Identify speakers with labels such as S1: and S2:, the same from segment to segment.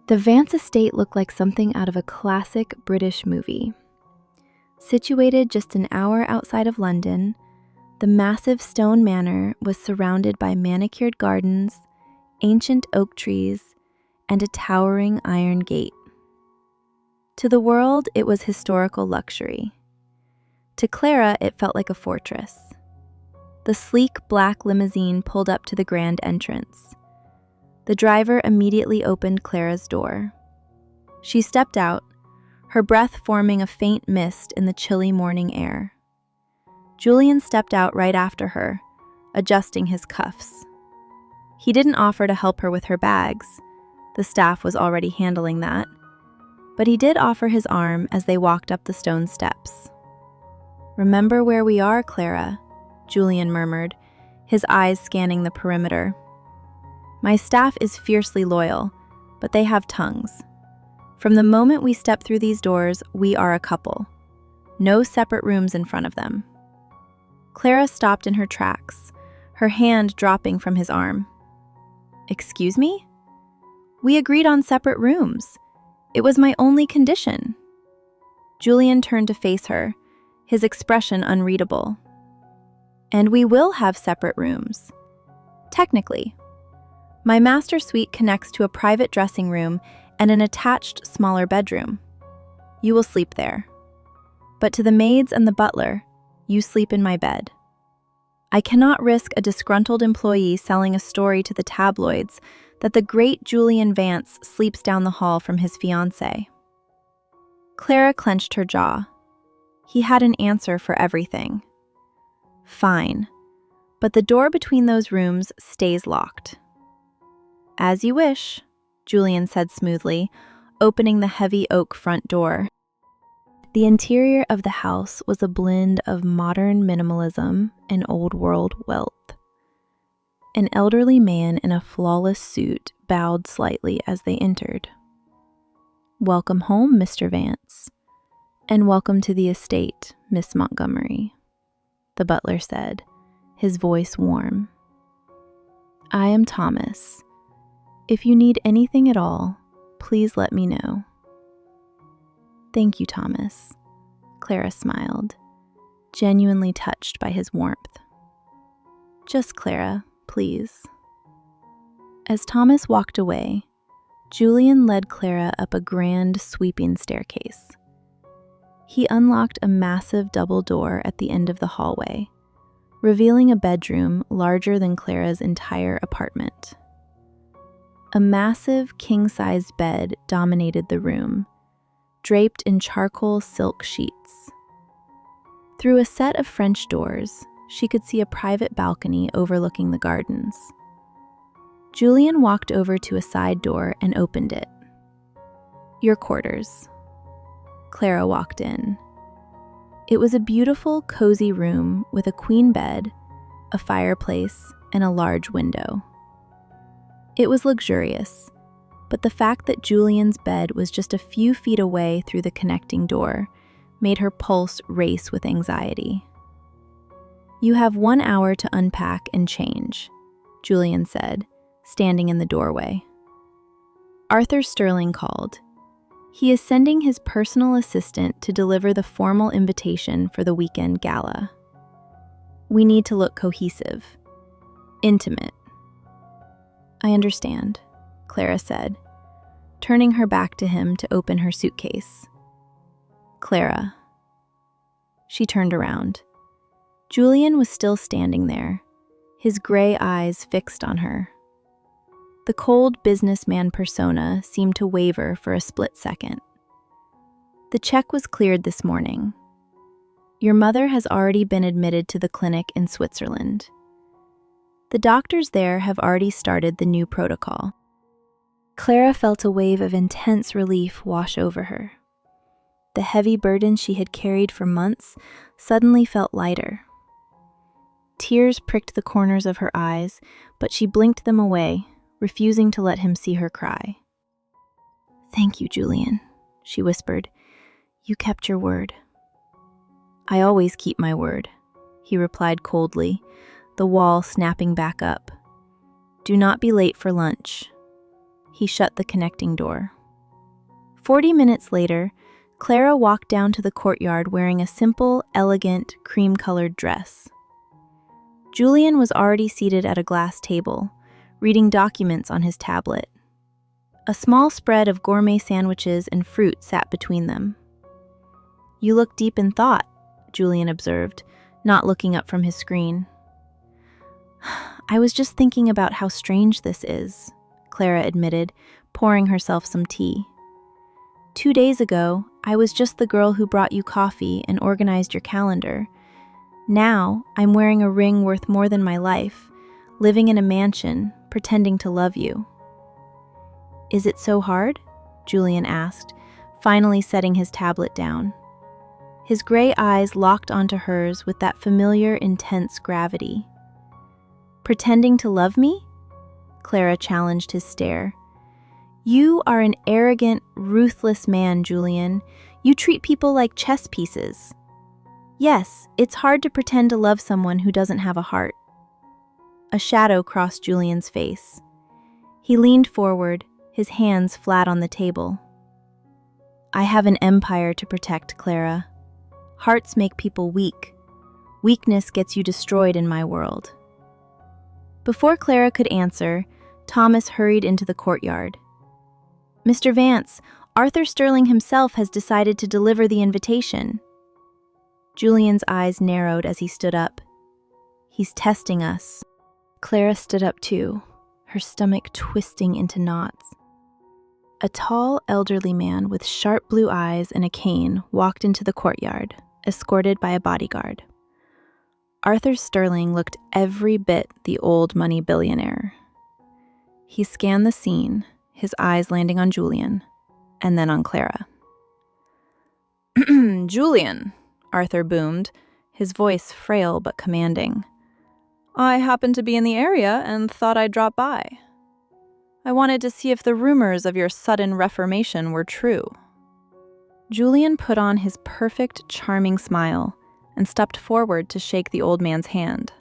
S1: The Vance estate looked like something out of a classic British movie. Situated just an hour outside of London, the massive stone manor was surrounded by manicured gardens, ancient oak trees, and a towering iron gate. To the world, it was historical luxury. To Clara, it felt like a fortress. The sleek black limousine pulled up to the grand entrance. The driver immediately opened Clara's door. She stepped out, her breath forming a faint mist in the chilly morning air. Julian stepped out right after her, adjusting his cuffs. He didn't offer to help her with her bags. The staff was already handling that. But he did offer his arm as they walked up the stone steps. "Remember where we are, Clara," Julian murmured, his eyes scanning the perimeter. "My staff is fiercely loyal, but they have tongues. From the moment we step through these doors, we are a couple. No separate rooms in front of them." Clara stopped in her tracks, her hand dropping from his arm. "Excuse me? We agreed on separate rooms. It was my only condition." Julian turned to face her, his expression unreadable. "And we will have separate rooms. Technically. My master suite connects to a private dressing room and an attached smaller bedroom. You will sleep there. But to the maids and the butler, you sleep in my bed. I cannot risk a disgruntled employee selling a story to the tabloids that the great Julian Vance sleeps down the hall from his fiancée." Clara clenched her jaw. He had an answer for everything. "Fine, but the door between those rooms stays locked." "As you wish," Julian said smoothly, opening the heavy oak front door. The interior of the house was a blend of modern minimalism and old-world wealth. An elderly man in a flawless suit bowed slightly as they entered. "Welcome home, Mr. Vance. And welcome to the estate, Miss Montgomery," the butler said, his voice warm. "I am Thomas. If you need anything at all, please let me know." "Thank you, Thomas," Clara smiled, genuinely touched by his warmth. "Just Clara, please." As Thomas walked away, Julian led Clara up a grand, sweeping staircase. He unlocked a massive double door at the end of the hallway, revealing a bedroom larger than Clara's entire apartment. A massive king-size bed dominated the room, draped in charcoal silk sheets. Through a set of French doors, she could see a private balcony overlooking the gardens. Julian walked over to a side door and opened it. "Your quarters." Clara walked in. It was a beautiful, cozy room with a queen bed, a fireplace, and a large window. It was luxurious, but the fact that Julian's bed was just a few feet away through the connecting door made her pulse race with anxiety. "You have 1 hour to unpack and change," Julian said, standing in the doorway. Arthur Sterling called. He is sending his personal assistant to deliver the formal invitation for the weekend gala. We need to look cohesive, intimate. "I understand," Clara said, turning her back to him to open her suitcase. "Clara." She turned around. Julian was still standing there, his gray eyes fixed on her. The cold businessman persona seemed to waver for a split second. "The check was cleared this morning. Your mother has already been admitted to the clinic in Switzerland. The doctors there have already started the new protocol." Clara felt a wave of intense relief wash over her. The heavy burden she had carried for months suddenly felt lighter. Tears pricked the corners of her eyes, but she blinked them away, refusing to let him see her cry. "Thank you, Julian," she whispered. "You kept your word." "I always keep my word," he replied coldly, the wall snapping back up. "Do not be late for lunch." He shut the connecting door. 40 minutes later, Clara walked down to the courtyard wearing a simple, elegant, cream-colored dress. Julian was already seated at a glass table, reading documents on his tablet. A small spread of gourmet sandwiches and fruit sat between them. "You look deep in thought," Julian observed, not looking up from his screen. "I was just thinking about how strange this is," Clara admitted, pouring herself some tea. 2 days ago, I was just the girl who brought you coffee and organized your calendar. Now, I'm wearing a ring worth more than my life, living in a mansion, pretending to love you. "Is it so hard?" Julian asked, finally setting his tablet down. His gray eyes locked onto hers with that familiar, intense gravity. "Pretending to love me?" Clara challenged his stare. "You are an arrogant, ruthless man, Julian. You treat people like chess pieces. Yes, it's hard to pretend to love someone who doesn't have a heart." A shadow crossed Julian's face. He leaned forward, his hands flat on the table. "I have an empire to protect, Clara. Hearts make people weak. Weakness gets you destroyed in my world." Before Clara could answer, Thomas hurried into the courtyard. "Mr. Vance, Arthur Sterling himself has decided to deliver the invitation." Julian's eyes narrowed as he stood up. "He's testing us." Clara stood up too, her stomach twisting into knots. A tall, elderly man with sharp blue eyes and a cane walked into the courtyard, escorted by a bodyguard. Arthur Sterling looked every bit the old money billionaire. He scanned the scene, his eyes landing on Julian, and then on Clara. "Julian," Arthur boomed, his voice frail but commanding. "I happened to be in the area and thought I'd drop by. I wanted to see if the rumors of your sudden reformation were true." Julian put on his perfect, charming smile and stepped forward to shake the old man's hand.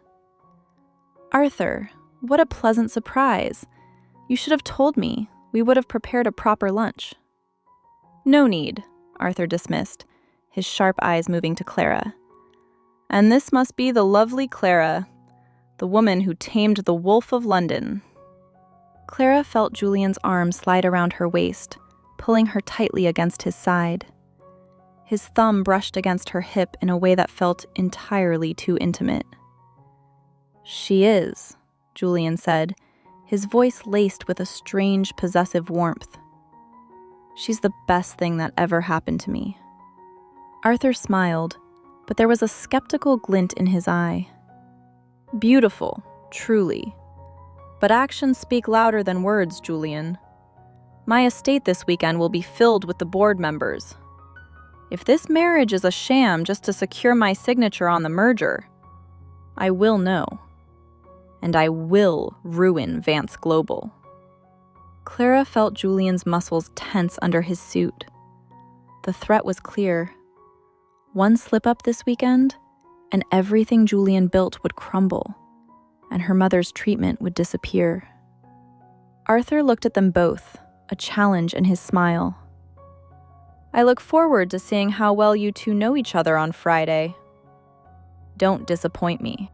S1: "Arthur, what a pleasant surprise. You should have told me. We would have prepared a proper lunch." "No need," Arthur dismissed, his sharp eyes moving to Clara. "And this must be the lovely Clara, the woman who tamed the Wolf of London." Clara felt Julian's arm slide around her waist, pulling her tightly against his side. His thumb brushed against her hip in a way that felt entirely too intimate. "She is," Julian said, his voice laced with a strange, possessive warmth. "She's the best thing that ever happened to me." Arthur smiled, but there was a skeptical glint in his eye. "Beautiful, truly. But actions speak louder than words, Julian. My estate this weekend will be filled with the board members. If this marriage is a sham just to secure my signature on the merger, I will know. And I will ruin Vance Global." Clara felt Julian's muscles tense under his suit. The threat was clear. One slip-up this weekend, and everything Julian built would crumble, and her mother's treatment would disappear. Arthur looked at them both, a challenge in his smile. "I look forward to seeing how well you two know each other on Friday. Don't disappoint me."